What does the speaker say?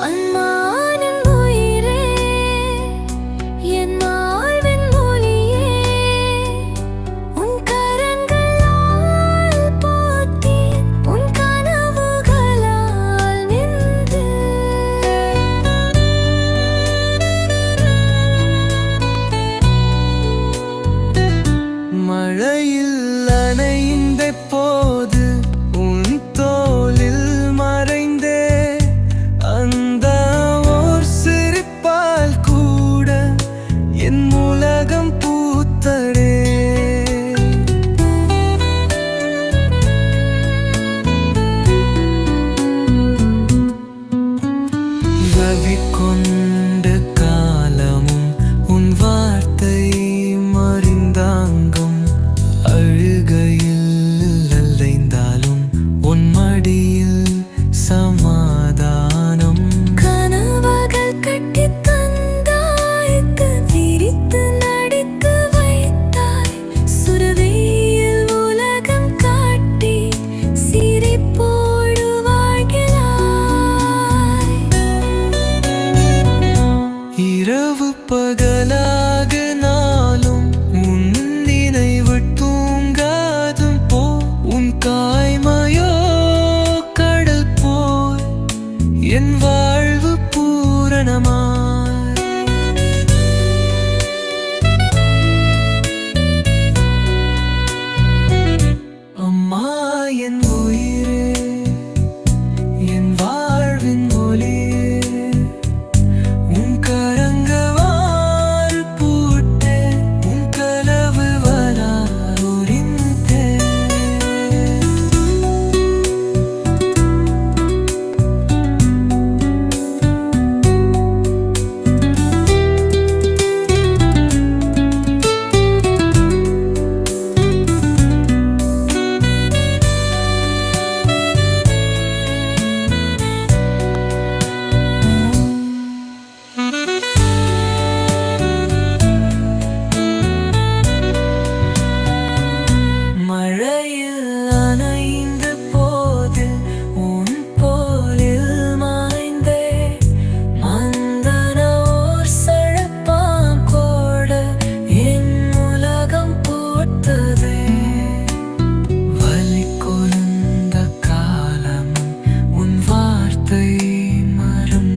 அன்பானின் உயிரே, என் வாழ்வின் ஒளியே, உன் கரங்களால் போற்றி, உன் கனவுகளால் நின்று. மழையில் நனைந்த போது உன் தோளில் மறைந்தே, அந்த ஓர் சிரிப்பால் கூட என் உலகம் பூத்ததே. ரவி கொண்ட காலமும் உன் வார்த்தை மறிந்தாங்கும், அழுகையில் அலைந்தாலும் உன் மடியில் சமாதானம். கனவுகள் கட்டித் தந்தாய்க்கு விரித்து நடித்து வைத்தாய், சுரவேயில் உலகம் காட்டி சிரிப்போடு வாழ்கிறாய். இரவு பகலாக நாளும் உன் நினைவு தூங்காதும் போ, உன் காய்மையோ கடல் போல் என் வாழ்வு பூரணமா.